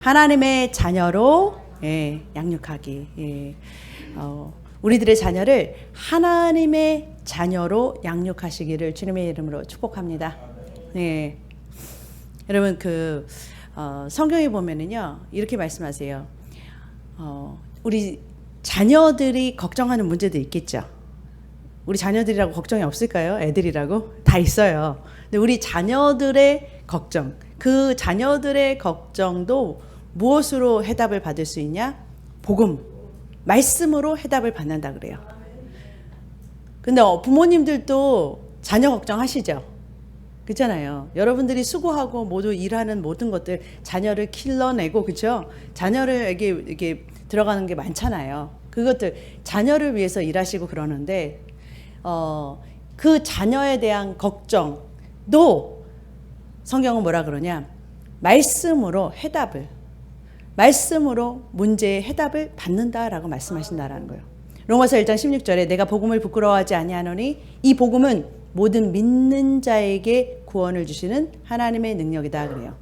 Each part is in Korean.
하나님의 자녀로 양육하기. 우리들의 자녀를 하나님의 자녀로 양육하시기를 주님의 이름으로 축복합니다. 네. 여러분 성경에 보면은요 이렇게 말씀하세요. 우리 자녀들이 걱정하는 문제도 있겠죠. 우리 자녀들이라고 걱정이 없을까요? 애들이라고 다 있어요. 근데 우리 자녀들의 걱정, 그 자녀들의 걱정도 무엇으로 해답을 받을 수 있냐? 복음, 말씀으로 해답을 받는다 그래요. 근데 부모님들도 자녀 걱정하시죠? 그렇잖아요. 여러분들이 수고하고 모두 일하는 모든 것들 자녀를 길러내고 그렇죠? 자녀를에게 이렇게 들어가는 게 많잖아요. 그것들 자녀를 위해서 일하시고 그러는데 그 자녀에 대한 걱정도 성경은 뭐라 그러냐? 말씀으로 해답을, 말씀으로 문제의 해답을 받는다라고 말씀하신다라는 거예요. 로마서 1장 16절에 내가 복음을 부끄러워하지 아니하노니 이 복음은 모든 믿는 자에게 구원을 주시는 하나님의 능력이다 그래요.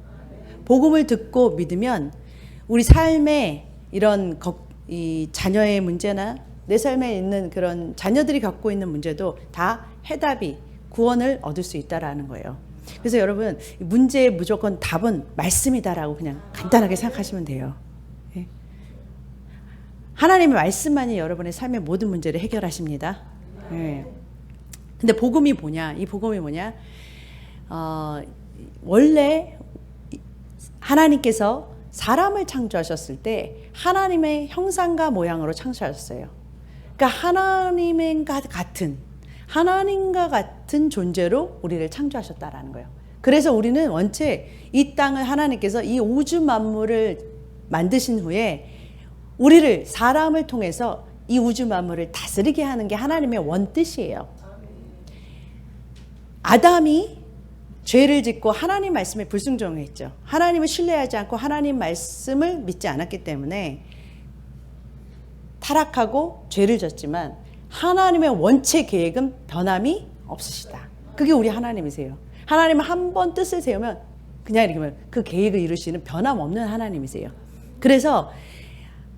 복음을 듣고 믿으면 우리 삶에 이런 이 자녀의 문제나 내 삶에 있는 그런 자녀들이 갖고 있는 문제도 다 해답이, 구원을 얻을 수 있다라는 거예요. 그래서 여러분 문제의 무조건 답은 말씀이다라고 그냥 간단하게 생각하시면 돼요. 하나님의 말씀만이 여러분의 삶의 모든 문제를 해결하십니다. 근데 복음이 뭐냐? 이 복음이 뭐냐? 원래 하나님께서 사람을 창조하셨을 때 하나님의 형상과 모양으로 창조하셨어요. 그러니까 하나님과 같은 존재로 우리를 창조하셨다라는 거예요. 그래서 우리는 원체 이 땅을 하나님께서 이 우주 만물을 만드신 후에 우리를 사람을 통해서 이 우주 만물을 다스리게 하는 게 하나님의 원뜻이에요. 아담이 죄를 짓고 하나님 말씀에 불순종했죠. 하나님을 신뢰하지 않고 하나님 말씀을 믿지 않았기 때문에 타락하고 죄를 졌지만 하나님의 원체 계획은 변함이 없으시다. 그게 우리 하나님이세요. 하나님은 한 번 뜻을 세우면 그냥 이렇게 그 계획을 이루시는 변함없는 하나님이세요. 그래서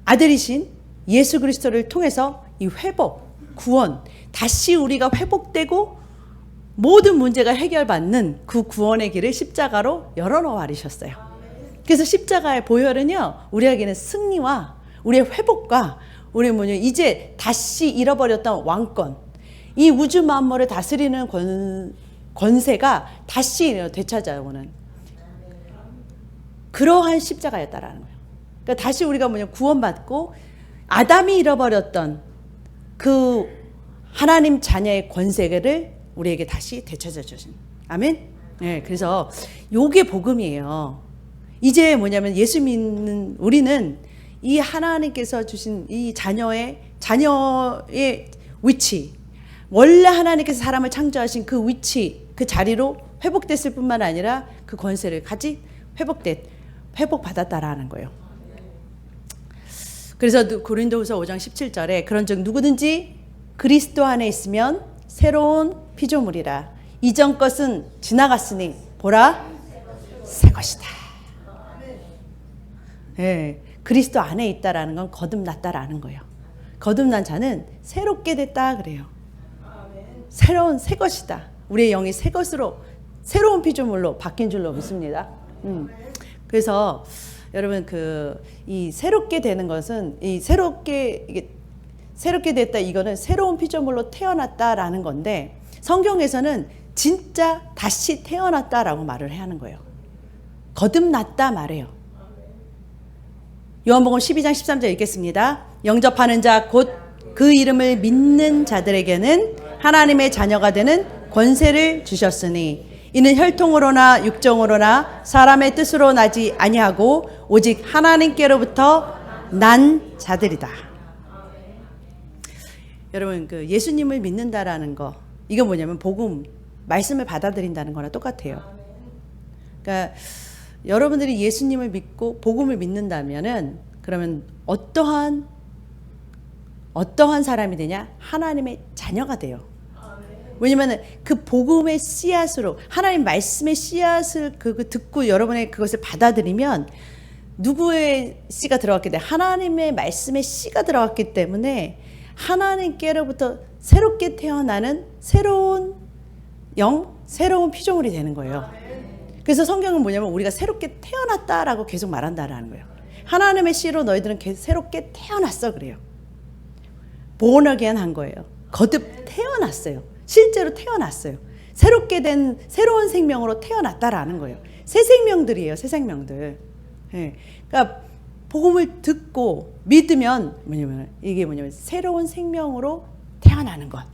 아들이신 예수 그리스도를 통해서 이 회복, 구원, 다시 우리가 회복되고 모든 문제가 해결받는 그 구원의 길을 십자가로 열어놓아 버리셨어요. 그래서 십자가의 보혈은요 우리에게는 승리와 우리의 회복과 우리 이제 다시 잃어버렸던 왕권, 이 우주 만물을 다스리는 권세가 다시 되찾아오는 그러한 십자가였다라는 거예요. 그러니까 다시 우리가 구원받고 아담이 잃어버렸던 그 하나님 자녀의 권세를 우리에게 다시 되찾아 주신. 아멘. 네, 그래서 요게 복음이에요. 이제 뭐냐면 예수 믿는 우리는 이 하나님께서 주신 이 자녀의 위치, 원래 하나님께서 사람을 창조하신 그 위치, 그 자리로 회복됐을 뿐만 아니라 그 권세를 회복받았다라는 거예요. 그래서 고린도후서 5장 17절에 그런즉 누구든지 그리스도 안에 있으면 새로운 피조물이라. 이전 것은 지나갔으니 보라 새 것이다. 네, 그리스도 안에 있다라는 건 거듭났다라는 거예요. 거듭난 자는 새롭게 됐다 그래요. 새로운 새 것이다. 우리의 영이 새 것으로 새로운 피조물로 바뀐 줄로 믿습니다. 그래서 여러분 이 새롭게 되는 것은 이 새롭게 됐다 이거는 새로운 피조물로 태어났다라는 건데 성경에서는 진짜 다시 태어났다라고 말을 하는 거예요. 거듭났다 말해요. 요한복음 12장 13절 읽겠습니다. 영접하는 자 곧 그 이름을 믿는 자들에게는 하나님의 자녀가 되는 권세를 주셨으니 이는 혈통으로나 육정으로나 사람의 뜻으로 나지 아니하고 오직 하나님께로부터 난 자들이다. 여러분 예수님을 믿는다라는 거 이건 뭐냐면 복음 말씀을 받아들인다는 거랑 똑같아요. 그러니까 여러분들이 예수님을 믿고 복음을 믿는다면은 그러면 어떠한 사람이 되냐? 하나님의 자녀가 돼요. 왜냐면 그 복음의 씨앗으로 하나님 말씀의 씨앗을 듣고 여러분의 그것을 받아들이면 누구의 씨가 들어갔기 때문에 하나님의 말씀의 씨가 들어갔기 때문에 하나님께로부터 새롭게 태어나는 새로운 영, 새로운 피조물이 되는 거예요. 그래서 성경은 뭐냐면 우리가 새롭게 태어났다라고 계속 말한다라는 거예요. 하나님의 씨로 너희들은 새롭게 태어났어 그래요. born again 한 거예요. 거듭 태어났어요. 실제로 태어났어요. 새롭게 된 새로운 생명으로 태어났다라는 거예요. 새 생명들이에요. 새 생명들. 네. 그러니까 복음을 듣고 믿으면 이게 뭐냐면 새로운 생명으로 태어나는 것.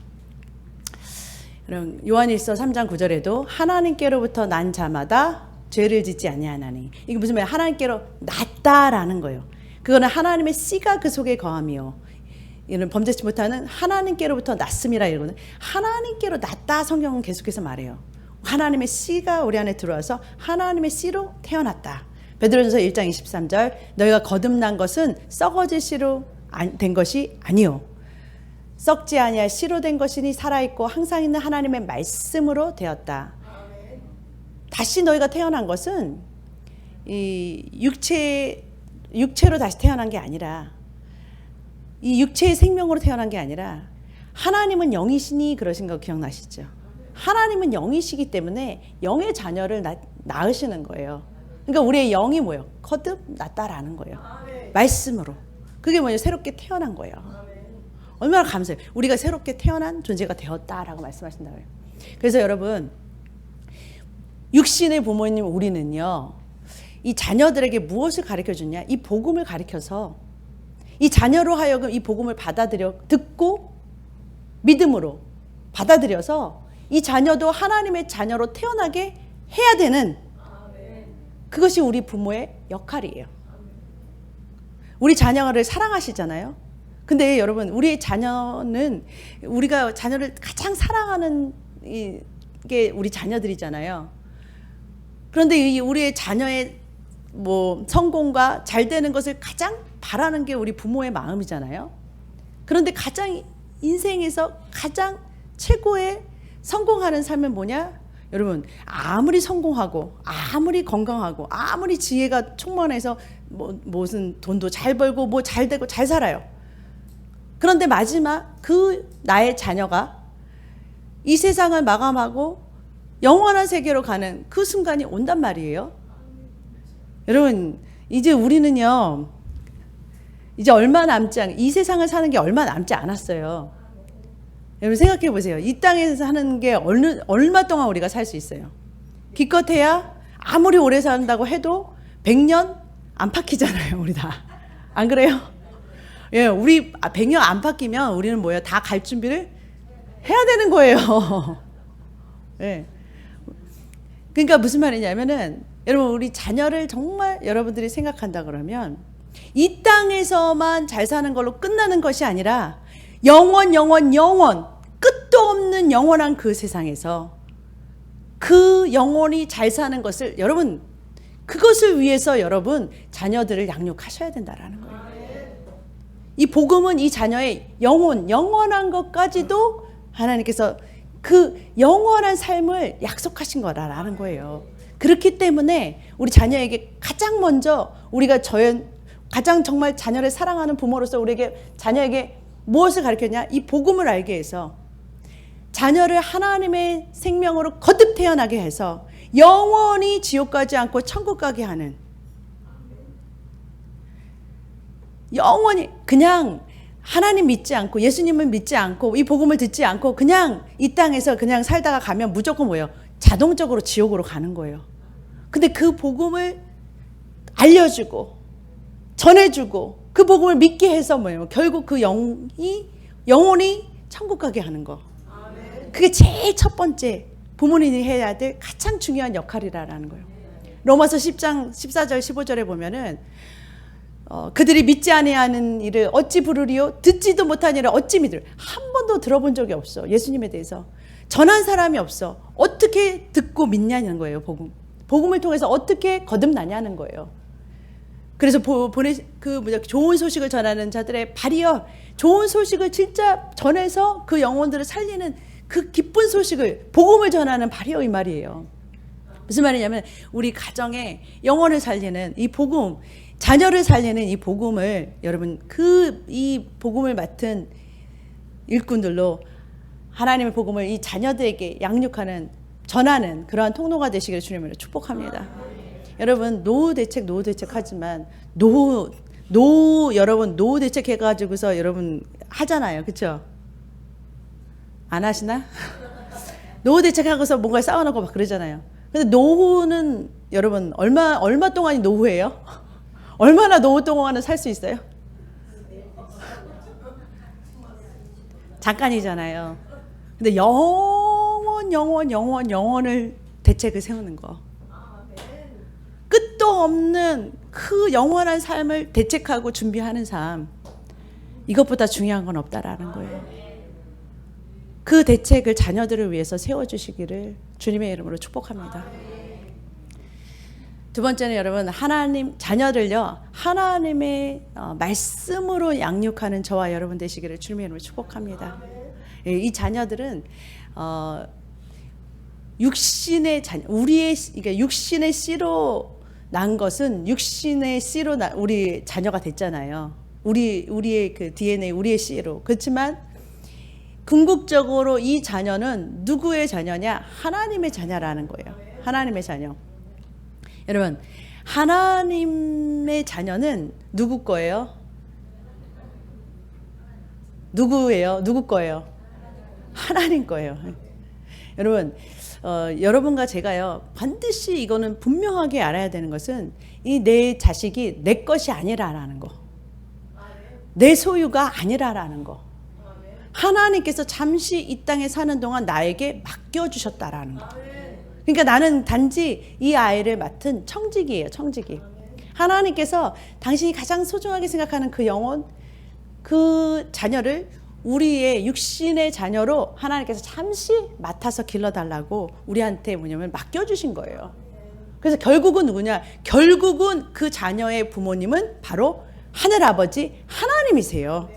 여러분 요한일서 3장 9절에도 하나님께로부터 난 자마다 죄를 짓지 아니하나니, 이게 무슨 말이에요? 하나님께로 났다라는 거예요. 그거는 하나님의 씨가 그 속에 거함이요 이런 범죄치 못하는 하나님께로부터 났음이라 이러거든. 하나님께로 났다 성경은 계속해서 말해요. 하나님의 씨가 우리 안에 들어와서 하나님의 씨로 태어났다. 베드로전서 1장 23절 너희가 거듭난 것은 썩어질 씨로 된 것이 아니요 썩지 아니할 씨로 된 것이니 살아있고 항상 있는 하나님의 말씀으로 되었다. 다시 너희가 태어난 것은 이 육체로 다시 태어난 게 아니라, 이 육체의 생명으로 태어난 게 아니라, 하나님은 영이시니 그러신 거 기억나시죠? 하나님은 영이시기 때문에 영의 자녀를 낳으시는 거예요. 그러니까 우리의 영이 뭐예요? 거듭 났다라는 거예요. 말씀으로. 그게 뭐예요? 새롭게 태어난 거예요. 얼마나 감사해요. 우리가 새롭게 태어난 존재가 되었다라고 말씀하신다고 해요. 그래서 여러분, 육신의 부모님 우리는요, 이 자녀들에게 무엇을 가르쳐 주냐? 이 복음을 가르쳐서 이 자녀로 하여금 이 복음을 듣고 믿음으로 받아들여서 이 자녀도 하나님의 자녀로 태어나게 해야 되는, 그것이 우리 부모의 역할이에요. 우리 자녀를 사랑하시잖아요. 근데 여러분, 우리의 자녀는, 우리가 자녀를 가장 사랑하는 게 우리 자녀들이잖아요. 그런데 우리의 자녀의 성공과 잘 되는 것을 가장 바라는 게 우리 부모의 마음이잖아요. 그런데 가장 인생에서 가장 최고의 성공하는 삶은 뭐냐? 여러분, 아무리 성공하고 아무리 건강하고 아무리 지혜가 충만해서 무슨 돈도 잘 벌고 잘 되고 잘 살아요. 그런데 마지막 나의 자녀가 이 세상을 마감하고 영원한 세계로 가는 그 순간이 온단 말이에요. 여러분, 이제 우리는요, 이제 이 세상을 사는 게 얼마 남지 않았어요. 여러분 생각해 보세요. 이 땅에서 사는 게 얼마 동안 우리가 살 수 있어요? 기껏해야 아무리 오래 산다고 해도 100년 안팎이잖아요, 우리 다. 안 그래요? 예, 우리 100년 안팎이면 우리는 뭐예요? 다 갈 준비를 해야 되는 거예요. 예. 그러니까 무슨 말이냐면은, 여러분, 우리 자녀를 정말 여러분들이 생각한다 그러면 이 땅에서만 잘 사는 걸로 끝나는 것이 아니라 영원 끝도 없는 영원한 그 세상에서 그 영원히 잘 사는 것을, 여러분, 그것을 위해서 여러분 자녀들을 양육하셔야 된다라는 거예요. 이 복음은 이 자녀의 영원한 것까지도 하나님께서 그 영원한 삶을 약속하신 거라는 거예요. 그렇기 때문에 우리 자녀에게 가장 먼저 우리가 가장 정말 자녀를 사랑하는 부모로서 자녀에게 무엇을 가르쳤냐? 이 복음을 알게 해서 자녀를 하나님의 생명으로 거듭 태어나게 해서 영원히 지옥 가지 않고 천국 가게 하는, 영원히 그냥 하나님 믿지 않고 예수님을 믿지 않고 이 복음을 듣지 않고 그냥 이 땅에서 그냥 살다가 가면 무조건 뭐예요? 자동적으로 지옥으로 가는 거예요. 근데 그 복음을 알려주고 전해주고 그 복음을 믿게 해서 뭐예요? 결국 그 영이 영원히 천국 가게 하는 거. 그게 제일 첫 번째 부모님이 해야 될 가장 중요한 역할이라는 거예요. 로마서 10장 14절 15절에 보면은 그들이 믿지 아니하는 일을 어찌 부르리요? 듣지도 못한 일을 어찌 믿으리요? 한 번도 들어본 적이 없어. 예수님에 대해서 전한 사람이 없어. 어떻게 듣고 믿냐는 거예요. 복음을 통해서 어떻게 거듭나냐는 거예요. 그래서 좋은 소식을 전하는 자들의 발이여, 좋은 소식을 진짜 전해서 그 영혼들을 살리는 그 기쁜 소식을, 복음을 전하는 발이여, 이 말이에요. 무슨 말이냐면 우리 가정에 영혼을 살리는 이 복음, 자녀를 살리는 이 복음을 여러분 이 복음을 맡은 일꾼들로 하나님의 복음을 이 자녀들에게 양육하는 전하는 그러한 통로가 되시기를 주님으로 축복합니다. 여러분 노후 대책 하지만 여러분 노후 대책 해가지고서 여러분 하잖아요, 그렇죠? 안 하시나? 노후 대책하고서 뭔가 쌓아놓고 막 그러잖아요. 근데 노후는 여러분 얼마 동안이 노후예요? 얼마나 노후 동안은 살 수 있어요? 잠깐이잖아요. 근데 영원을 대책을 세우는 거. 끝도 없는 그 영원한 삶을 대책하고 준비하는 삶. 이것보다 중요한 건 없다라는 거예요. 그 대책을 자녀들을 위해서 세워주시기를 주님의 이름으로 축복합니다. 두 번째는 여러분 자녀들요 하나님의 말씀으로 양육하는 저와 여러분 되시기를 주님의 이름으로 축복합니다. 이 자녀들은 육신의 자녀, 그러니까 육신의 씨로 난 것은 육신의 씨로 우리 자녀가 됐잖아요. 우리의 그 DNA, 우리의 씨로. 그렇지만 궁극적으로 이 자녀는 누구의 자녀냐? 하나님의 자녀라는 거예요. 하나님의 자녀. 여러분, 하나님의 자녀는 누구 거예요? 누구예요? 누구 거예요? 하나님 거예요. 여러분, 여러분과 제가요 반드시 이거는 분명하게 알아야 되는 것은 이 내 자식이 내 것이 아니라라는 거, 내 소유가 아니라라는 거. 하나님께서 잠시 이 땅에 사는 동안 나에게 맡겨주셨다라는 거. 그러니까 나는 단지 이 아이를 맡은 청지기예요, 청지기. 하나님께서 당신이 가장 소중하게 생각하는 그 영혼, 그 자녀를 우리의 육신의 자녀로 하나님께서 잠시 맡아서 길러달라고 우리한테 뭐냐면 맡겨주신 거예요. 그래서 결국은 누구냐? 결국은 그 자녀의 부모님은 바로 하늘아버지 하나님이세요.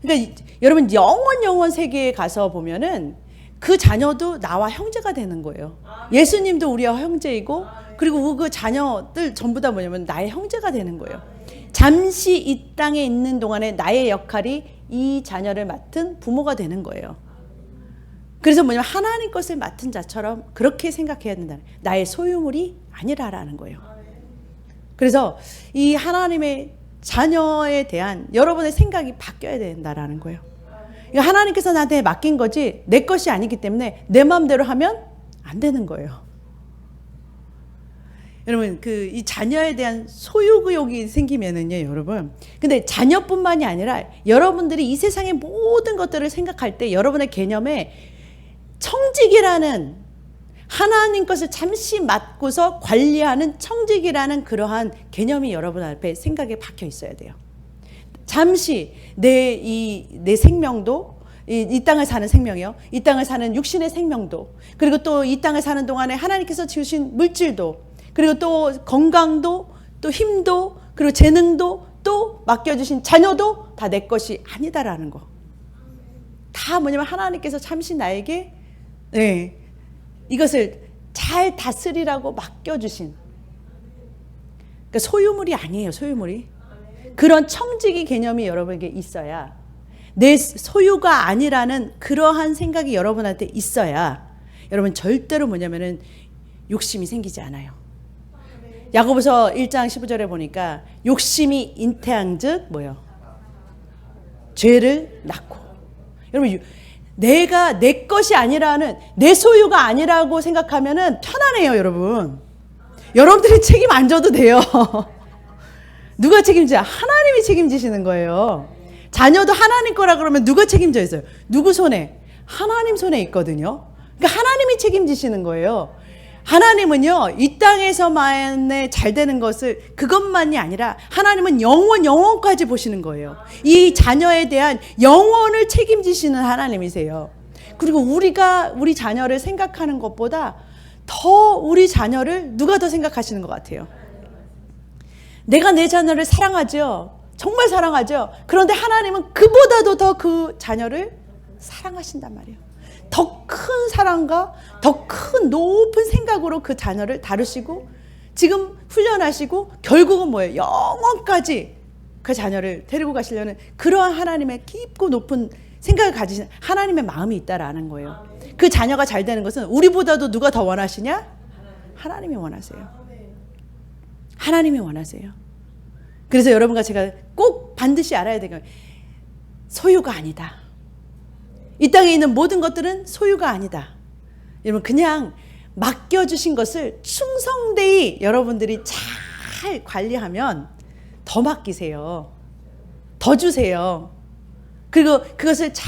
그러니까 여러분 영원 세계에 가서 보면은 그 자녀도 나와 형제가 되는 거예요. 예수님도 우리와 형제이고 그리고 그 자녀들 전부 다 뭐냐면 나의 형제가 되는 거예요. 잠시 이 땅에 있는 동안에 나의 역할이 이 자녀를 맡은 부모가 되는 거예요. 그래서 뭐냐면 하나님 것을 맡은 자처럼 그렇게 생각해야 된다. 나의 소유물이 아니라라는 거예요. 그래서 이 하나님의 자녀에 대한 여러분의 생각이 바뀌어야 된다라는 거예요. 하나님께서 나한테 맡긴 거지 내 것이 아니기 때문에 내 마음대로 하면 안 되는 거예요. 여러분 이 자녀에 대한 소유욕이 생기면은요 여러분, 근데 자녀뿐만이 아니라 여러분들이 이 세상의 모든 것들을 생각할 때 여러분의 개념에 청직이라는 하나님 것을 잠시 맡고서 관리하는 청직이라는 그러한 개념이 여러분 앞에 생각에 박혀 있어야 돼요. 잠시 내 생명도 이 땅을 사는 생명이요, 이 땅을 사는 육신의 생명도, 그리고 또 이 땅을 사는 동안에 하나님께서 지으신 물질도, 그리고 또 건강도, 또 힘도, 그리고 재능도, 또 맡겨주신 자녀도 다 내 것이 아니다라는 거. 다 뭐냐면 하나님께서 잠시 나에게 이것을 잘 다스리라고 맡겨주신, 그러니까 소유물이 아니에요. 소유물이. 그런 청지기 개념이 여러분에게 있어야, 내 소유가 아니라는 그러한 생각이 여러분한테 있어야 여러분 절대로 뭐냐면은 욕심이 생기지 않아요. 야고보서 1장 15절에 보니까 욕심이 잉태한즉 뭐요? 죄를 낳고. 여러분 내가 내 것이 아니라는, 내 소유가 아니라고 생각하면은 편안해요, 여러분. 여러분들이 책임 안 져도 돼요. 누가 책임져? 하나님이 책임지시는 거예요. 자녀도 하나님 거라 그러면 누가 책임져 있어요? 누구 손에? 하나님 손에 있거든요. 그러니까 하나님이 책임지시는 거예요. 하나님은요 이 땅에서만의 잘 되는 것을, 그것만이 아니라 하나님은 영원까지 보시는 거예요. 이 자녀에 대한 영원을 책임지시는 하나님이세요. 그리고 우리 자녀를 생각하는 것보다 더 우리 자녀를 누가 더 생각하시는 것 같아요? 내가 내 자녀를 사랑하죠. 정말 사랑하죠. 그런데 하나님은 그보다도 더 그 자녀를 사랑하신단 말이에요. 더 큰 사랑과 더 큰 높은 생각으로 그 자녀를 다루시고 지금 훈련하시고 결국은 뭐예요? 영원까지 그 자녀를 데리고 가시려는 그러한 하나님의 깊고 높은 생각을 가지신 하나님의 마음이 있다라는 거예요. 그 자녀가 잘 되는 것은 우리보다도 누가 더 원하시냐? 하나님이 원하세요. 하나님이 원하세요. 그래서 여러분과 제가 꼭 반드시 알아야 되는 거예요. 소유가 아니다. 이 땅에 있는 모든 것들은 소유가 아니다. 여러분 그냥 맡겨주신 것을 충성되이 여러분들이 잘 관리하면 더 맡기세요. 더 주세요. 그리고 그것을 잘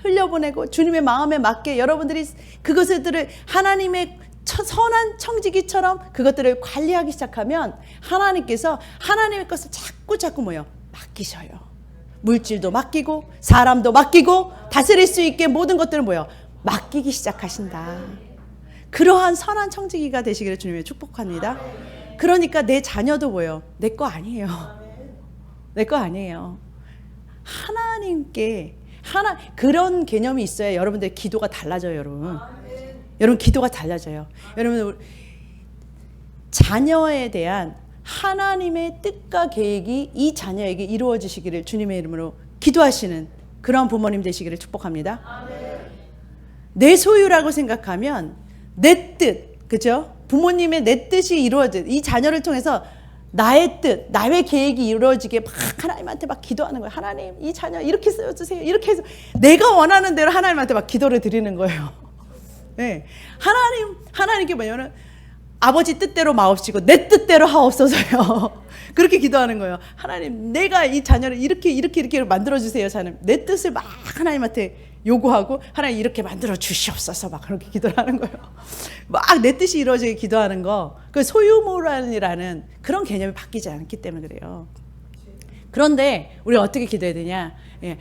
흘려보내고 주님의 마음에 맞게 여러분들이 그것들을 하나님의 선한 청지기처럼 그것들을 관리하기 시작하면 하나님께서 하나님의 것을 자꾸 뭐요? 맡기셔요. 물질도 맡기고 사람도 맡기고 다스릴 수 있게 모든 것들을 뭐요? 맡기기 시작하신다. 그러한 선한 청지기가 되시기를 주님의 축복합니다. 그러니까 내 자녀도 뭐요? 내 거 아니에요. 내 거 아니에요. 하나님께 그런 개념이 있어야 여러분들의 기도가 달라져요, 여러분. 여러분 기도가 달라져요. 여러분 자녀에 대한 하나님의 뜻과 계획이 이 자녀에게 이루어지시기를 주님의 이름으로 기도하시는 그런 부모님 되시기를 축복합니다. 내 소유라고 생각하면 내 뜻, 그죠? 부모님의 내 뜻이 이루어진 이 자녀를 통해서 나의 뜻, 나의 계획이 이루어지게 막 하나님한테 막 기도하는 거예요. 하나님, 이 자녀 이렇게 써주세요. 이렇게 해서 내가 원하는 대로 하나님한테 막 기도를 드리는 거예요. 네. 하나님께 뭐냐면 아버지 뜻대로 마옵시고 내 뜻대로 하옵소서요. 그렇게 기도하는 거예요. 하나님, 내가 이 자녀를 이렇게 만들어주세요. 자녀. 내 뜻을 막 하나님한테 요구하고 하나님 이렇게 만들어 주시옵소서 막 그렇게 기도를 하는 거예요. 막 내 뜻이 이루어지게 기도하는 거, 그 소유물이라는 그런 개념이 바뀌지 않기 때문에 그래요. 그런데 우리가 어떻게 기도해야 되냐? 예.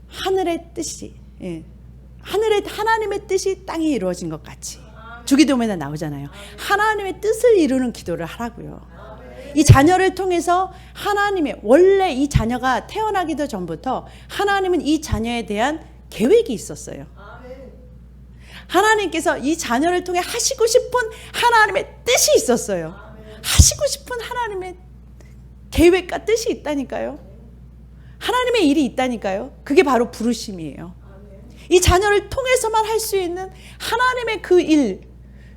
하늘의 뜻이, 예. 하나님의 뜻이 땅에 이루어진 것 같이 주기도문에 나오잖아요. 하나님의 뜻을 이루는 기도를 하라고요. 이 자녀를 통해서 하나님의 원래 이 자녀가 태어나기도 전부터 하나님은 이 자녀에 대한 계획이 있었어요. 하나님께서 이 자녀를 통해 하시고 싶은 하나님의 뜻이 있었어요. 하시고 싶은 하나님의 계획과 뜻이 있다니까요. 하나님의 일이 있다니까요. 그게 바로 부르심이에요. 이 자녀를 통해서만 할 수 있는 하나님의 그 일,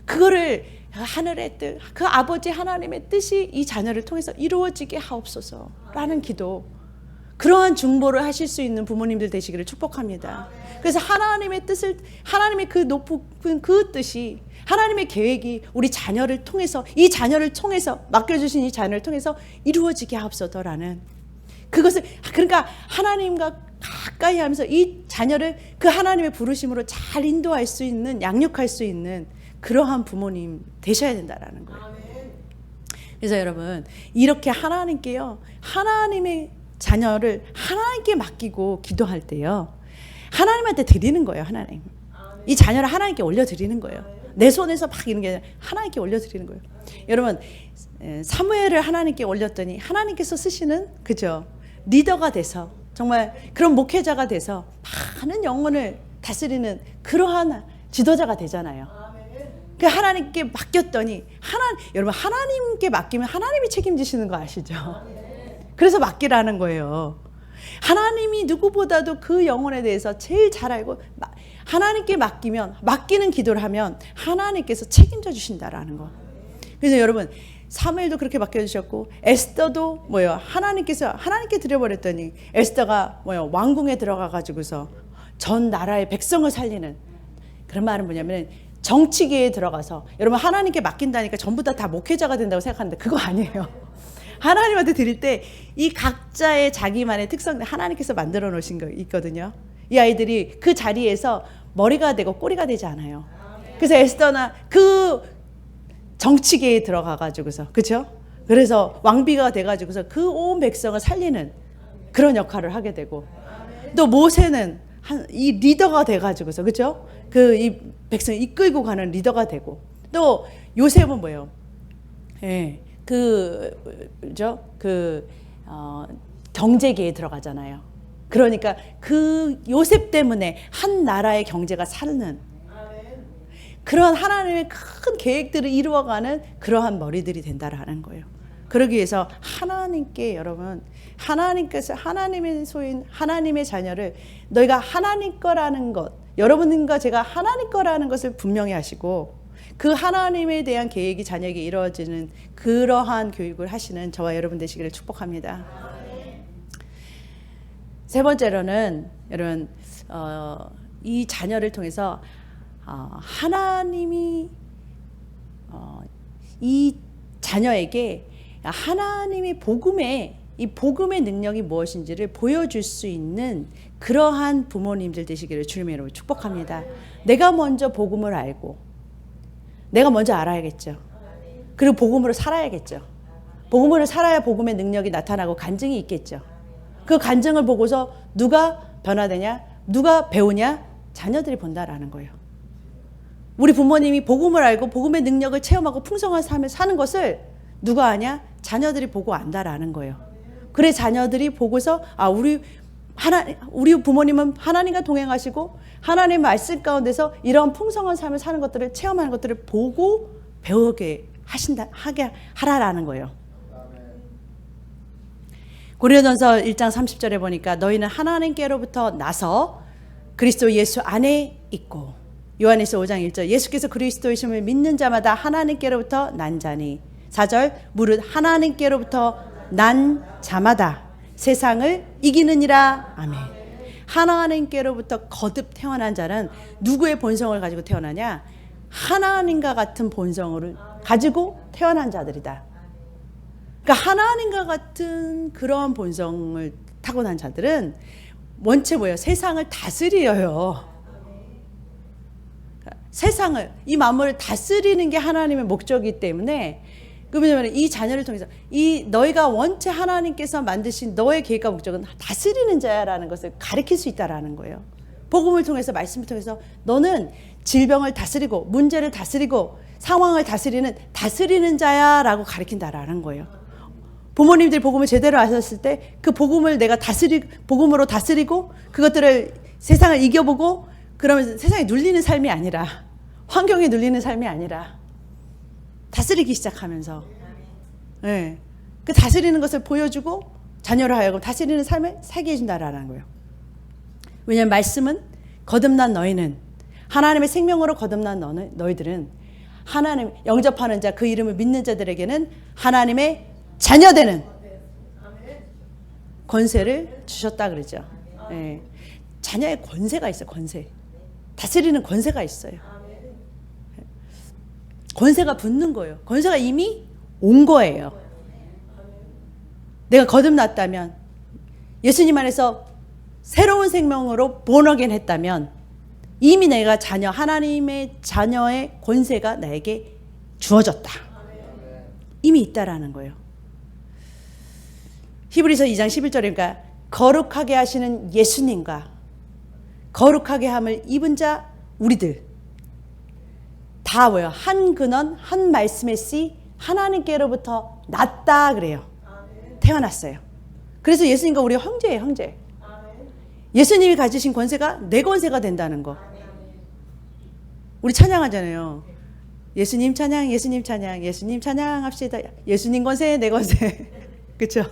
그거를 하늘의 뜻, 그 아버지 하나님의 뜻이 이 자녀를 통해서 이루어지게 하옵소서라는 기도, 그러한 중보를 하실 수 있는 부모님들 되시기를 축복합니다. 그래서 하나님의 뜻을, 하나님의 그 높은 그 뜻이, 하나님의 계획이 우리 자녀를 통해서, 이 자녀를 통해서, 맡겨주신 이 자녀를 통해서 이루어지게 하옵소서라는 그것을, 그러니까 하나님과 가까이 하면서 이 자녀를 그 하나님의 부르심으로 잘 인도할 수 있는, 양육할 수 있는 그러한 부모님 되셔야 된다라는 거예요. 그래서 여러분, 이렇게 하나님께요, 하나님의 자녀를 하나님께 맡기고 기도할 때요, 하나님한테 드리는 거예요. 하나님, 이 자녀를 하나님께 올려드리는 거예요. 내 손에서 막 이런 게 아니라 하나님께 올려드리는 거예요. 여러분, 사무엘을 하나님께 올렸더니 하나님께서 쓰시는, 그죠, 리더가 돼서, 정말 그런 목회자가 돼서 많은 영혼을 다스리는 그러한 지도자가 되잖아요. 그 하나님께 맡겼더니 여러분, 하나님께 맡기면 하나님이 책임지시는 거 아시죠? 그래서 맡기라는 거예요. 하나님이 누구보다도 그 영혼에 대해서 제일 잘 알고, 하나님께 맡기는 기도를 하면 하나님께서 책임져 주신다라는 거. 그래서 여러분, 사무엘도 그렇게 맡겨주셨고, 에스더도 하나님께 드려버렸더니 에스더가 왕궁에 들어가가지고서 전 나라의 백성을 살리는, 그런 말은 뭐냐면 정치계에 들어가서, 여러분 하나님께 맡긴다니까 전부 다 목회자가 된다고 생각하는데 그거 아니에요. 하나님한테 드릴 때 이 각자의 자기만의 특성, 하나님께서 만들어 놓으신 거 있거든요. 이 아이들이 그 자리에서 머리가 되고 꼬리가 되지 않아요. 그래서 에스더나 그 정치계에 들어가가지고서, 그렇죠? 그래서 왕비가 돼가지고서 그 온 백성을 살리는 그런 역할을 하게 되고, 또 모세는 이 리더가 돼가지고서, 그렇죠? 이 백성을 이끌고 가는 리더가 되고, 또 요셉은 뭐예요? 예, 경제계에 들어가잖아요. 그러니까 그 요셉 때문에 한 나라의 경제가 사는, 그런 하나님의 큰 계획들을 이루어가는 그러한 머리들이 된다라는 거예요. 그러기 위해서 하나님께 여러분 하나님께서 하나님의 소유인 하나님의 자녀를 너희가 하나님 거라는 것 여러분과 제가 하나님 거라는 것을 분명히 하시고 그 하나님에 대한 계획이 자녀에게 이루어지는 그러한 교육을 하시는 저와 여러분 되시기를 축복합니다. 세 번째로는 여러분 이 자녀를 통해서 하나님이 이 자녀에게 하나님의 이 복음의 능력이 무엇인지를 보여줄 수 있는 그러한 부모님들 되시기를 주님의 이름으로 축복합니다. 내가 먼저 복음을 알고 내가 먼저 알아야겠죠. 그리고 복음으로 살아야겠죠. 복음으로 살아야 복음의 능력이 나타나고 간증이 있겠죠. 그 간증을 보고서 누가 변화되냐? 누가 배우냐? 자녀들이 본다라는 거예요. 우리 부모님이 복음을 알고 복음의 능력을 체험하고 풍성한 삶을 사는 것을 누가 아냐? 자녀들이 보고 안다라는 거예요. 그래 자녀들이 보고서 우리 부모님은 하나님과 동행하시고 하나님의 말씀 가운데서 이런 풍성한 삶을 사는 것들을 체험하는 것들을 보고 배우게 하게 하라라는 거예요. 고린도전서 1장 30절에 보니까 너희는 하나님께로부터 나서 그리스도 예수 안에 있고 요한일서 5장 1절 예수께서 그리스도이심을 믿는 자마다 하나님께로부터 난 자니 4절 무릇 하나님께로부터 난 자마다 세상을 이기느니라. 아멘. 하나님께로부터 거듭 태어난 자는 누구의 본성을 가지고 태어나냐? 하나님과 같은 본성을 가지고 태어난 자들이다. 그러니까 하나님과 같은 그러한 본성을 타고난 자들은 원체 뭐예요? 세상을 다스려요. 세상을 이 만물을 다스리는 게 하나님의 목적이기 때문에 그러면 이 자녀를 통해서 너희가 원체 하나님께서 만드신 너의 계획과 목적은 다스리는 자야라는 것을 가르칠 수 있다라는 거예요. 복음을 통해서 말씀을 통해서 너는 질병을 다스리고 문제를 다스리고 상황을 다스리는 자야라고 가르친다라는 거예요. 부모님들이 복음을 제대로 아셨을 때 그 복음을 내가 복음으로 다스리고 그것들을 세상을 이겨보고 그러면서 세상에 눌리는 삶이 아니라 환경에 눌리는 삶이 아니라 다스리기 시작하면서 네. 그 다스리는 것을 보여주고 자녀로 하여금 다스리는 삶을 살게 해준다라는 거예요. 왜냐하면 말씀은 거듭난 너희는 하나님의 생명으로 거듭난 너희들은 하나님 영접하는 자 그 이름을 믿는 자들에게는 하나님의 자녀되는 권세를 주셨다 그러죠. 네. 자녀의 권세가 있어요. 권세. 다스리는 권세가 있어요. 권세가 붙는 거예요. 권세가 이미 온 거예요. 내가 거듭났다면 예수님 안에서 새로운 생명으로 본어겐 했다면 이미 내가 하나님의 자녀의 권세가 나에게 주어졌다. 이미 있다라는 거예요. 히브리서 2장 11절이니까 거룩하게 하시는 예수님과 거룩하게 함을 입은 자 우리들 다 뭐예요? 한 근원 한 말씀의 씨 하나님께로부터 났다 그래요. 태어났어요. 그래서 예수님과 우리 형제예요. 형제. 예수님이 가지신 권세가 내 권세가 된다는 거. 우리 찬양하잖아요. 예수님 찬양 예수님 찬양 예수님 찬양합시다. 예수님 권세 내 권세. 그렇죠?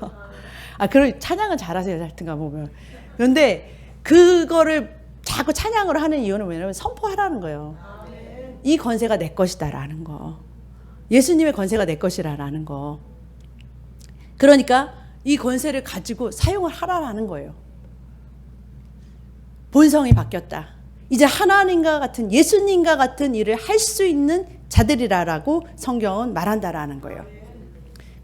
그걸 찬양은 잘하세요. 하여튼가 보면. 그런데 그거를 자꾸 찬양으로 하는 이유는 뭐냐면 선포하라는 거예요. 이 권세가 내 것이다라는 거. 예수님의 권세가 내 것이라는 거. 그러니까 이 권세를 가지고 사용을 하라라는 거예요. 본성이 바뀌었다. 이제 하나님과 같은 예수님과 같은 일을 할 수 있는 자들이라고 성경은 말한다라는 거예요.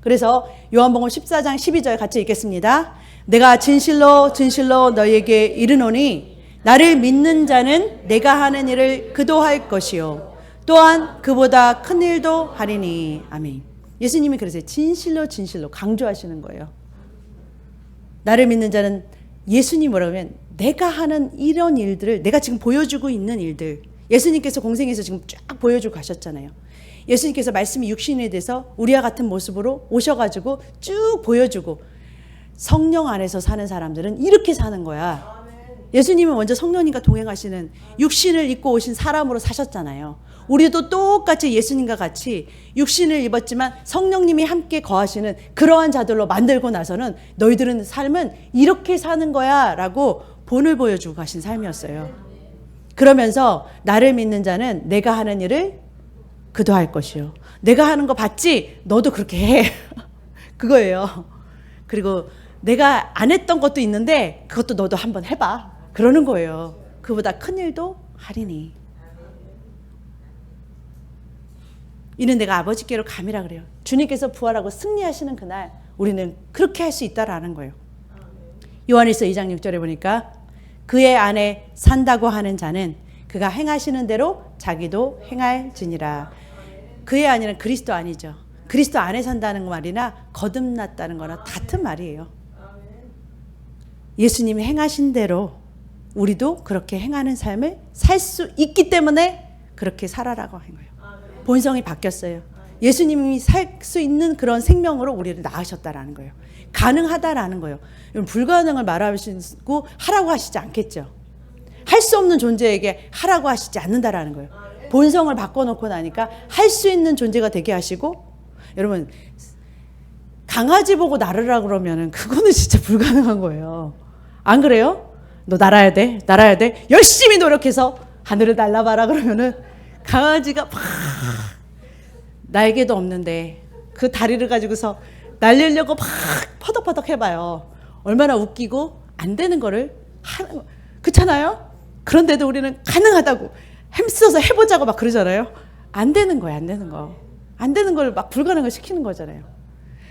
그래서 요한복음 14장 12절 같이 읽겠습니다. 내가 진실로 진실로 너희에게 이르노니 나를 믿는 자는 내가 하는 일을 그도 할 것이요 또한 그보다 큰 일도 하리니. 아멘. 예수님이 그러세요. 진실로 진실로 강조하시는 거예요. 나를 믿는 자는 예수님 뭐라고 하면 내가 하는 이런 일들을 내가 지금 보여주고 있는 일들 예수님께서 공생에서 지금 쫙 보여주고 가셨잖아요. 예수님께서 말씀이 육신에 대해서 우리와 같은 모습으로 오셔가지고 쭉 보여주고 성령 안에서 사는 사람들은 이렇게 사는 거야. 예수님은 먼저 성령님과 동행하시는 육신을 입고 오신 사람으로 사셨잖아요. 우리도 똑같이 예수님과 같이 육신을 입었지만 성령님이 함께 거하시는 그러한 자들로 만들고 나서는 너희들은 삶은 이렇게 사는 거야 라고 본을 보여주고 가신 삶이었어요. 그러면서 나를 믿는 자는 내가 하는 일을 그도 할 것이요. 내가 하는 거 봤지? 너도 그렇게 해. 그거예요. 그리고 내가 안 했던 것도 있는데 그것도 너도 한번 해봐. 그러는 거예요. 그보다 큰 일도 하리니. 이는 내가 아버지께로 감이라 그래요. 주님께서 부활하고 승리하시는 그날 우리는 그렇게 할 수 있다라는 거예요. 요한일서 2장 6절에 보니까 그의 안에 산다고 하는 자는 그가 행하시는 대로 자기도 행할지니라. 그의 안에는 그리스도 아니죠. 그리스도 안에 산다는 말이나 거듭났다는 거나 같은 말이에요. 예수님이 행하신 대로 우리도 그렇게 행하는 삶을 살 수 있기 때문에 그렇게 살아라고 한 거예요. 본성이 바뀌었어요. 예수님이 살 수 있는 그런 생명으로 우리를 낳으셨다라는 거예요. 가능하다라는 거예요. 불가능을 말하시고 하라고 하시지 않겠죠. 할 수 없는 존재에게 하라고 하시지 않는다라는 거예요. 본성을 바꿔놓고 나니까 할 수 있는 존재가 되게 하시고, 여러분 강아지 보고 날으라 그러면은 그거는 진짜 불가능한 거예요. 안 그래요? 너 날아야 돼, 날아야 돼. 열심히 노력해서 하늘을 날아봐라 그러면은 강아지가 막 날개도 없는데 그 다리를 가지고서 날리려고 막 퍼덕퍼덕 해봐요. 얼마나 웃기고 안 되는 거를 하는 거 그렇잖아요. 그런데도 우리는 가능하다고 힘써서 해보자고 막 그러잖아요. 안 되는 거야, 안 되는 거. 안 되는 걸 막 불가능을 시키는 거잖아요.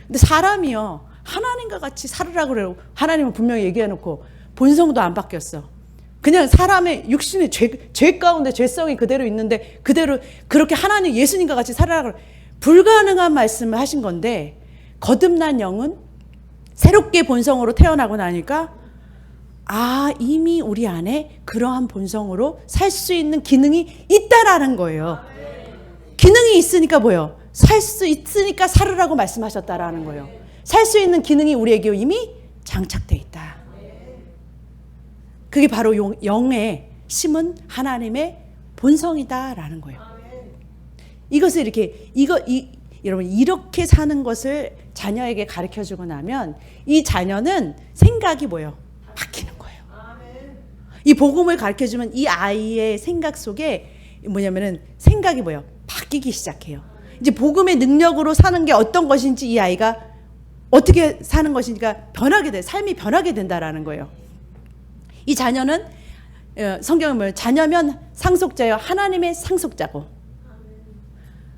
근데 사람이요, 하나님과 같이 살으라고 그래요. 하나님은 분명히 얘기해놓고 본성도 안 바뀌었어. 그냥 사람의 육신의 죄 가운데 죄성이 그대로 있는데 그대로 그렇게 하나님 예수님과 같이 살아라고 불가능한 말씀을 하신 건데, 거듭난 영은 새롭게 본성으로 태어나고 나니까 이미 우리 안에 그러한 본성으로 살 수 있는 기능이 있다라는 거예요. 기능이 있으니까 뭐예요? 살 수 있으니까 살으라고 말씀하셨다라는 거예요. 살 수 있는 기능이 우리에게 이미 장착되어 있다. 그게 바로 영에 심은 하나님의 본성이다라는 거예요. 이것을 여러분 이렇게 사는 것을 자녀에게 가르쳐주고 나면 이 자녀는 생각이 뭐예요? 바뀌는 거예요. 이 복음을 가르쳐주면 이 아이의 생각 속에 뭐냐면은 생각이 뭐예요? 바뀌기 시작해요. 이제 복음의 능력으로 사는 게 어떤 것인지, 이 아이가 어떻게 사는 것인지가 변하게 돼, 삶이 변하게 된다라는 거예요. 이 자녀는 성경은 뭐예요? 자녀면 상속자예요. 하나님의 상속자고,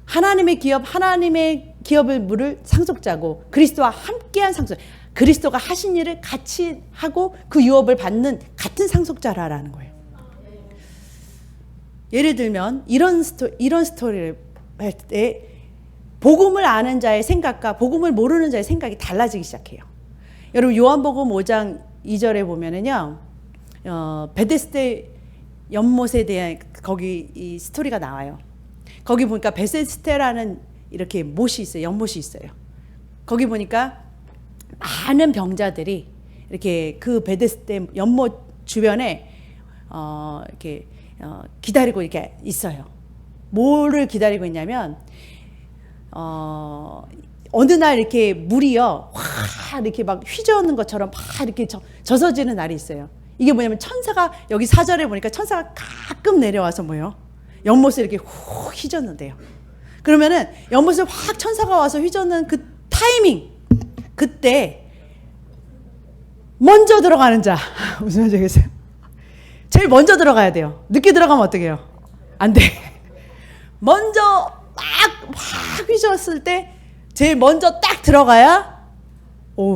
하나님의 기업을 물을 상속자고, 그리스도와 함께한 상속, 그리스도가 하신 일을 같이 하고 그 유업을 받는 같은 상속자라는 거예요. 예를 들면 이런 스토리를 할 때 복음을 아는 자의 생각과 복음을 모르는 자의 생각이 달라지기 시작해요. 여러분 요한복음 5장 2절에 보면은요, 베데스다 연못에 대한 거기 이 스토리가 나와요. 거기 보니까 베데스다라는 이렇게 못이 있어요. 연못이 있어요. 거기 보니까 많은 병자들이 이렇게 그 베데스다 연못 주변에 이렇게 기다리고 이렇게 있어요. 뭐를 기다리고 있냐면 어느 날 이렇게 물이요, 확 이렇게 막 휘저는 것처럼 막 이렇게 젖어지는 날이 있어요. 이게 뭐냐면 천사가, 여기 4절에 보니까 천사가 가끔 내려와서 뭐예요? 연못을 이렇게 훅 휘젓는데요. 그러면은 연못을 확 천사가 와서 휘젓는 그 타이밍, 그때 먼저 들어가는 자, 무슨 말인지 알겠어요? 제일 먼저 들어가야 돼요. 늦게 들어가면 어떻게 해요? 안 돼. 먼저 막 휘저었을 때 제일 먼저 딱 들어가야,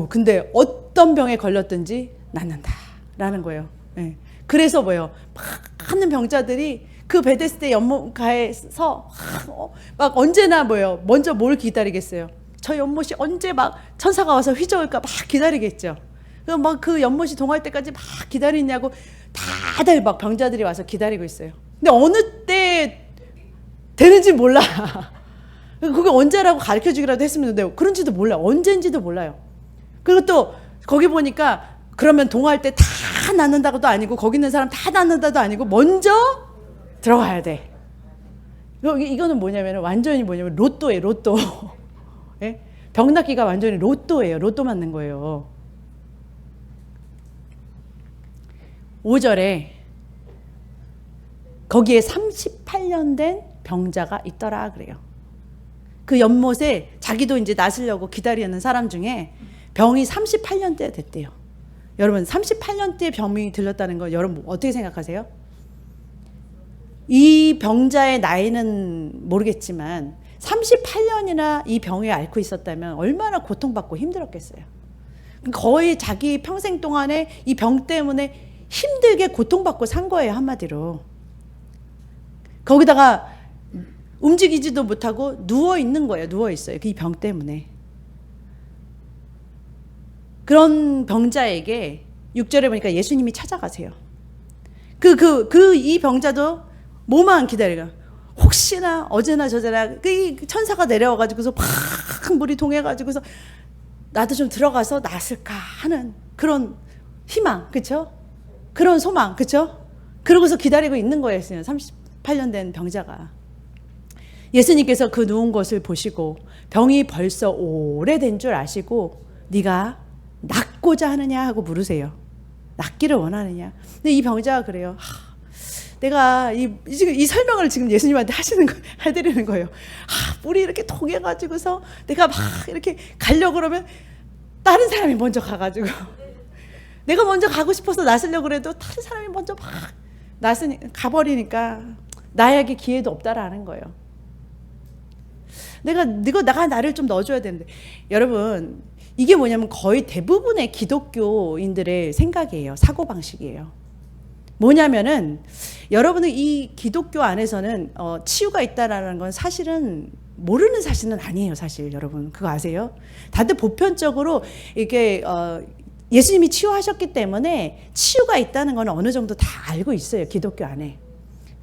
근데 어떤 병에 걸렸든지 낫는다라는 거예요. 네. 그래서 뭐예요? 많은 병자들이 그 베데스다 연못가에서 막 언제나 뭐예요? 먼저 뭘 기다리겠어요? 저 연못이 언제 막 천사가 와서 휘저을까 막 기다리겠죠. 그럼 막 그 연못이 동할 때까지 막 기다리냐고 다들 막 병자들이 와서 기다리고 있어요. 근데 어느 때 되는지 몰라. 그게 언제라고 가르쳐 주기라도 했으면 되는데 그런지도 몰라. 언제인지도 몰라요. 그리고 또 거기 보니까 그러면 동화할 때 다 낫는다고도 아니고 거기 있는 사람 다 낫는다도 아니고 먼저 들어가야 돼. 이거는 뭐냐면 완전히 뭐냐면 로또예요. 로또. 예? 병 낫기가 완전히 로또예요. 로또 맞는 거예요. 5절에 거기에 38년 된 병자가 있더라 그래요. 그 연못에 자기도 이제 낫으려고 기다리는 사람 중에 병이 38년째 됐대요. 여러분 38년째 병이 들렸다는 거 여러분 어떻게 생각하세요? 이 병자의 나이는 모르겠지만 38년이나 이 병에 앓고 있었다면 얼마나 고통받고 힘들었겠어요. 거의 자기 평생 동안에 이 병 때문에 힘들게 고통받고 산 거예요. 한마디로. 거기다가 움직이지도 못하고 누워있는 거예요. 누워있어요. 이 병 때문에. 그런 병자에게 6절에 보니까 예수님이 찾아가세요. 이 병자도 뭐만 기다리고 혹시나 어제나 저제나 그 천사가 내려와가지고서 팍 물이 동해가지고서 나도 좀 들어가서 낫을까 하는 그런 희망, 그렇죠? 그런 소망, 그렇죠? 그러고서 기다리고 있는 거예요. 38년 된 병자가. 예수님께서 그 누운 것을 보시고 병이 벌써 오래된 줄 아시고 네가 낫고자 하느냐 하고 물으세요. 낫기를 원하느냐. 근데 이 병자가 그래요. 내가 이 설명을 지금 예수님한테 해드리는 거예요. 물이 이렇게 통해가지고서 내가 막 이렇게 가려고 그러면 다른 사람이 먼저 가가지고 내가 먼저 가고 싶어서 낫으려고 그래도 다른 사람이 먼저 막 가버리니까 나에게 기회도 없다라는 거예요. 내가 나를 좀 넣어줘야 되는데. 여러분 이게 뭐냐면 거의 대부분의 기독교인들의 생각이에요. 사고방식이에요. 뭐냐면은 여러분은 이 기독교 안에서는 치유가 있다라는 건 사실은 모르는 사실은 아니에요. 사실 여러분 그거 아세요? 다들 보편적으로 이게 예수님이 치유하셨기 때문에 치유가 있다는 건 어느 정도 다 알고 있어요. 기독교 안에.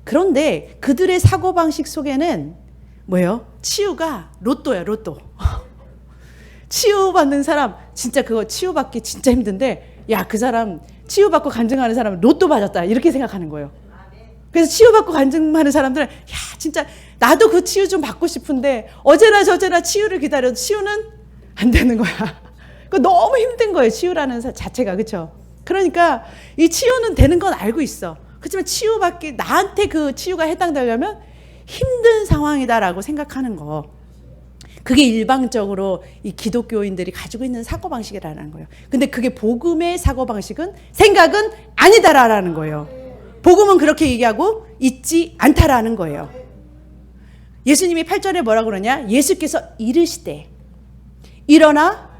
그런데 그들의 사고방식 속에는 뭐예요? 치유가 로또야. 로또. 치유받는 사람 진짜 그거 치유받기 진짜 힘든데 야, 그 사람 치유받고 간증하는 사람은 로또 맞았다 이렇게 생각하는 거예요. 그래서 치유받고 간증하는 사람들은 야 진짜 나도 그 치유 좀 받고 싶은데 어제나 저제나 치유를 기다려도 치유는 안 되는 거야. 그 너무 힘든 거예요. 치유라는 자체가. 그렇죠? 그러니까 이 치유는 되는 건 알고 있어. 그렇지만 치유받기 나한테 그 치유가 해당되려면 힘든 상황이다라고 생각하는 거. 그게 일방적으로 이 기독교인들이 가지고 있는 사고방식이라는 거예요. 근데 그게 복음의 사고방식은 생각은 아니다라는 거예요. 복음은 그렇게 얘기하고 있지 않다라는 거예요. 예수님이 8절에 뭐라고 그러냐? 예수께서 이르시되 일어나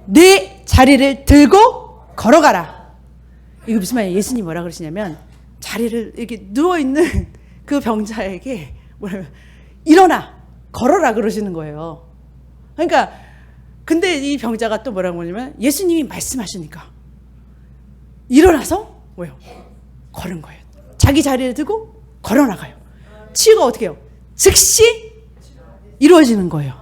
내 자리를 들고 걸어가라. 이거 무슨 말이에요? 예수님이 뭐라 그러시냐면 자리를 이렇게 누워있는 그 병자에게 뭐냐면 일어나 걸어라 그러시는 거예요. 그러니까 근데 이 병자가 또 뭐라고 하냐면 예수님이 말씀하시니까 일어나서 뭐예요? 걸은 거예요. 자기 자리를 들고 걸어나가요. 치유가 어떻게 해요? 즉시 이루어지는 거예요.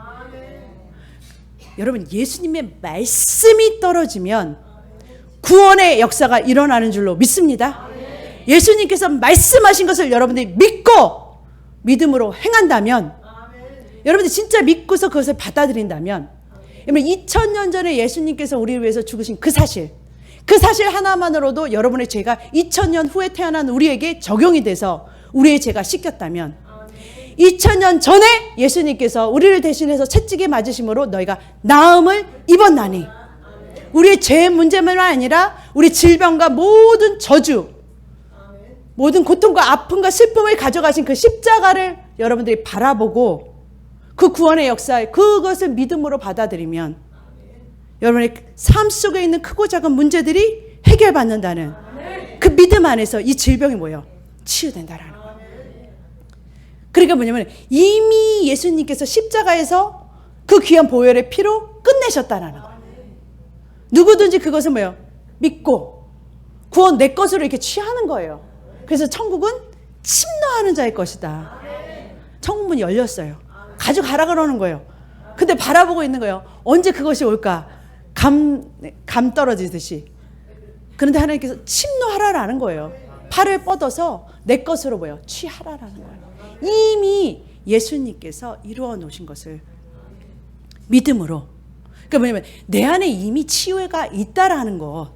여러분 예수님의 말씀이 떨어지면 구원의 역사가 일어나는 줄로 믿습니다. 예수님께서 말씀하신 것을 여러분들이 믿고 믿음으로 행한다면 여러분들 진짜 믿고서 그것을 받아들인다면 여러분 2000년 전에 예수님께서 우리를 위해서 죽으신 그 사실 하나만으로도 여러분의 죄가 2000년 후에 태어난 우리에게 적용이 돼서 우리의 죄가 씻겼다면 2000년 전에 예수님께서 우리를 대신해서 채찍에 맞으심으로 너희가 나음을 입었나니 우리의 죄 문제만 아니라 우리 질병과 모든 저주 모든 고통과 아픔과 슬픔을 가져가신 그 십자가를 여러분들이 바라보고 그 구원의 역사에 그것을 믿음으로 받아들이면 여러분의 삶 속에 있는 크고 작은 문제들이 해결받는다는 그 믿음 안에서 이 질병이 뭐예요? 치유된다라는 거예요. 그러니까 뭐냐면 이미 예수님께서 십자가에서 그 귀한 보혈의 피로 끝내셨다라는 거예요. 누구든지 그것을 뭐예요? 믿고 구원 내 것으로 이렇게 취하는 거예요. 그래서 천국은 침노하는 자의 것이다. 천국문이 열렸어요. 가져가라 그러는 거예요. 근데 바라보고 있는 거예요. 언제 그것이 올까? 감 떨어지듯이 그런데 하나님께서 침노하라라는 거예요. 팔을 뻗어서 내 것으로 뭐예요? 취하라라는 거예요. 이미 예수님께서 이루어 놓으신 것을 믿음으로. 그러니까 뭐냐면 내 안에 이미 치유가 있다라는 거.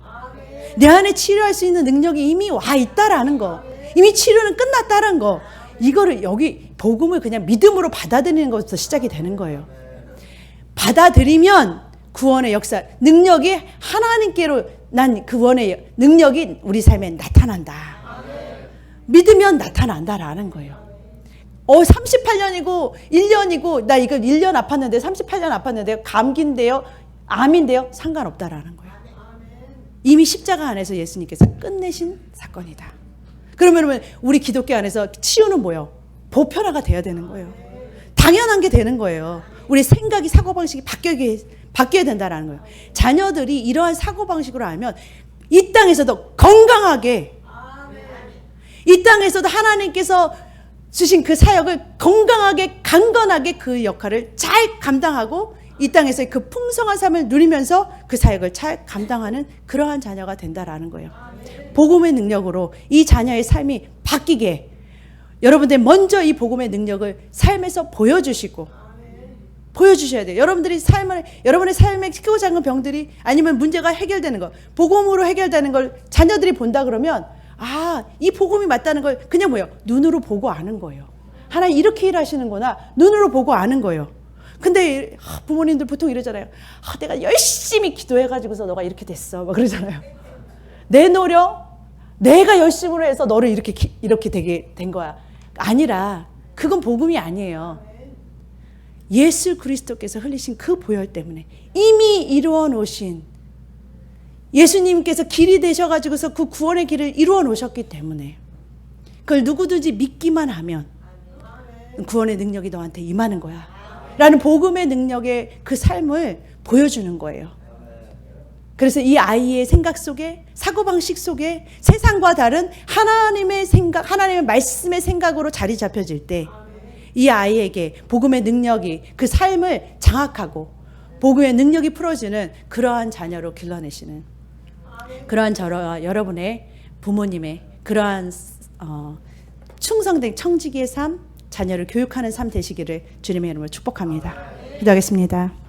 내 안에 치료할 수 있는 능력이 이미 와 있다라는 거. 이미 치료는 끝났다라는 거. 이거를 여기 복음을 그냥 믿음으로 받아들이는 것부터 시작이 되는 거예요. 받아들이면 구원의 역사, 능력이 하나님께로 난 구원의 능력이 우리 삶에 나타난다. 믿으면 나타난다라는 거예요. 38년이고 1년이고 나 이거 1년 아팠는데 38년 아팠는데 감기인데요. 암인데요. 상관없다라는 거예요. 이미 십자가 안에서 예수님께서 끝내신 사건이다. 그러면 우리 기독교 안에서 치유는 뭐예요? 보편화가 돼야 되는 거예요. 당연한 게 되는 거예요. 우리 생각이 사고방식이 바뀌어야 된다는 거예요. 자녀들이 이러한 사고방식으로 알면 이 땅에서도 건강하게, 이 땅에서도 하나님께서 주신 그 사역을 건강하게 강건하게 그 역할을 잘 감당하고 이 땅에서의 그 풍성한 삶을 누리면서 그 사역을 잘 감당하는 그러한 자녀가 된다라는 거예요. 복음의 능력으로 이 자녀의 삶이 바뀌게 여러분들 먼저 이 복음의 능력을 삶에서 보여주셔야 돼요. 여러분들이 여러분의 삶의 크고 작은 병들이 아니면 문제가 해결되는 거, 복음으로 해결되는 걸 자녀들이 본다 그러면 이 복음이 맞다는 걸 그냥 뭐예요? 눈으로 보고 아는 거예요. 하나님 이렇게 일하시는구나. 눈으로 보고 아는 거예요. 근데 부모님들 보통 이러잖아요. 내가 열심히 기도해가지고서 너가 이렇게 됐어. 막 그러잖아요. 내 노력, 내가 열심으로 해서 너를 이렇게 되게 된 거야. 아니라 그건 복음이 아니에요. 예수 그리스도께서 흘리신 그 보혈 때문에 이미 이루어 놓으신 예수님께서 길이 되셔가지고서 그 구원의 길을 이루어 놓으셨기 때문에 그걸 누구든지 믿기만 하면 구원의 능력이 너한테 임하는 거야 라는 복음의 능력의 그 삶을 보여주는 거예요. 그래서 이 아이의 생각 속에, 사고방식 속에 세상과 다른 하나님의 생각, 하나님의 말씀의 생각으로 자리 잡혀질 때 이 아이에게 복음의 능력이 그 삶을 장악하고 복음의 능력이 풀어주는 그러한 자녀로 길러내시는 그러한 저와 여러분의 부모님의 그러한 충성된 청지기의 삶, 자녀를 교육하는 삶 되시기를 주님의 이름으로 축복합니다. 기도하겠습니다.